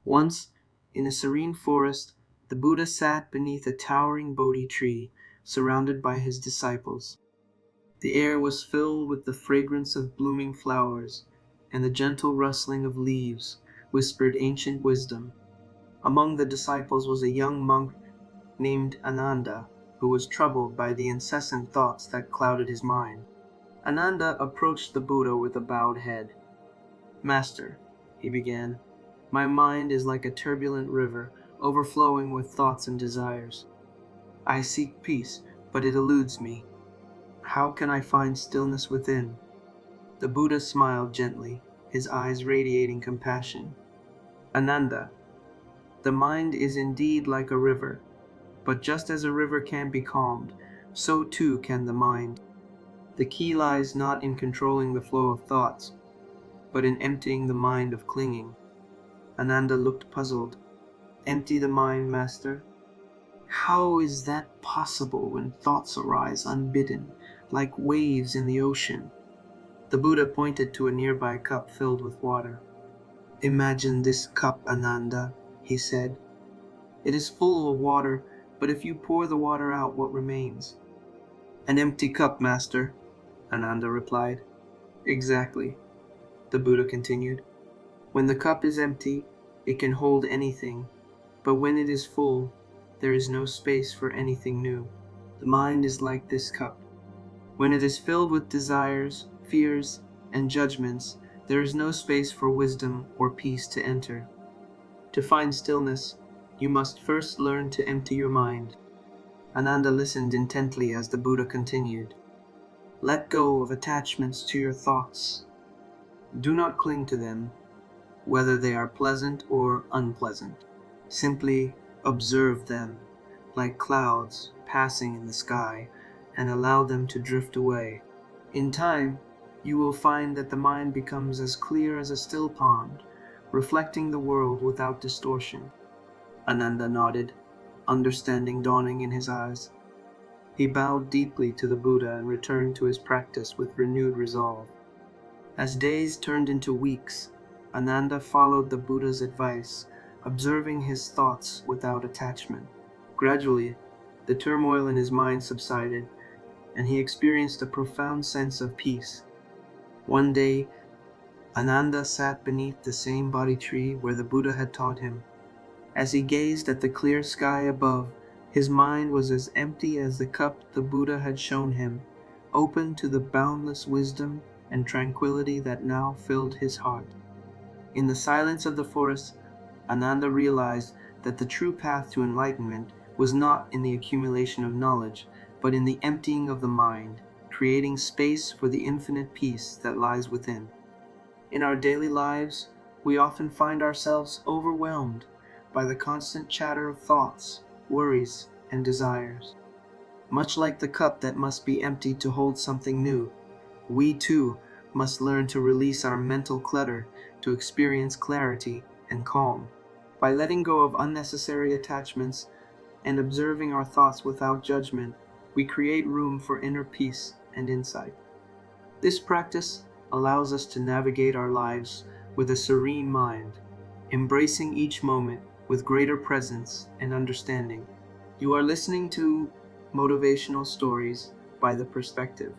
Once, in a serene forest, the Buddha sat beneath a towering Bodhi tree, surrounded by his disciples. The air was filled with the fragrance of blooming flowers, and the gentle rustling of leaves whispered ancient wisdom. Among the disciples was a young monk named Ananda, who was troubled by the incessant thoughts that clouded his mind. Ananda approached the Buddha with a bowed head. "Master," he began, "my mind is like a turbulent river, overflowing with thoughts and desires. I seek peace, but it eludes me. How can I find stillness within?" The Buddha smiled gently, his eyes radiating compassion. "Ananda, the mind is indeed like a river, but just as a river can be calmed, so too can the mind. The key lies not in controlling the flow of thoughts, but in emptying the mind of clinging." Ananda looked puzzled. "Empty the mind, Master? How is that possible when thoughts arise unbidden, like waves in the ocean?" The Buddha pointed to a nearby cup filled with water. "Imagine this cup, Ananda," he said. "It is full of water, but if you pour the water out, what remains?" "An empty cup, Master," Ananda replied. "Exactly," the Buddha continued. "When the cup is empty, it can hold anything, but when it is full, there is no space for anything new. The mind is like this cup. When it is filled with desires, fears, and judgments, there is no space for wisdom or peace to enter. To find stillness, you must first learn to empty your mind." Ananda listened intently as the Buddha continued. "Let go of attachments to your thoughts. Do not cling to them, whether they are pleasant or unpleasant. Simply observe them, like clouds passing in the sky, and allow them to drift away. In time, you will find that the mind becomes as clear as a still pond, reflecting the world without distortion." Ananda nodded, understanding dawning in his eyes. He bowed deeply to the Buddha and returned to his practice with renewed resolve. As days turned into weeks, Ananda followed the Buddha's advice, observing his thoughts without attachment. Gradually, the turmoil in his mind subsided, and he experienced a profound sense of peace. One day, Ananda sat beneath the same Bodhi tree where the Buddha had taught him. As he gazed at the clear sky above, his mind was as empty as the cup the Buddha had shown him, open to the boundless wisdom and tranquility that now filled his heart. In the silence of the forest, Ananda realized that the true path to enlightenment was not in the accumulation of knowledge, but in the emptying of the mind, creating space for the infinite peace that lies within. In our daily lives, we often find ourselves overwhelmed by the constant chatter of thoughts, worries, and desires. Much like the cup that must be emptied to hold something new, we too must learn to release our mental clutter to experience clarity and calm. By letting go of unnecessary attachments and observing our thoughts without judgment, we create room for inner peace and insight. This practice allows us to navigate our lives with a serene mind, embracing each moment with greater presence and understanding. You are listening to Motivational Stories by The Perspective.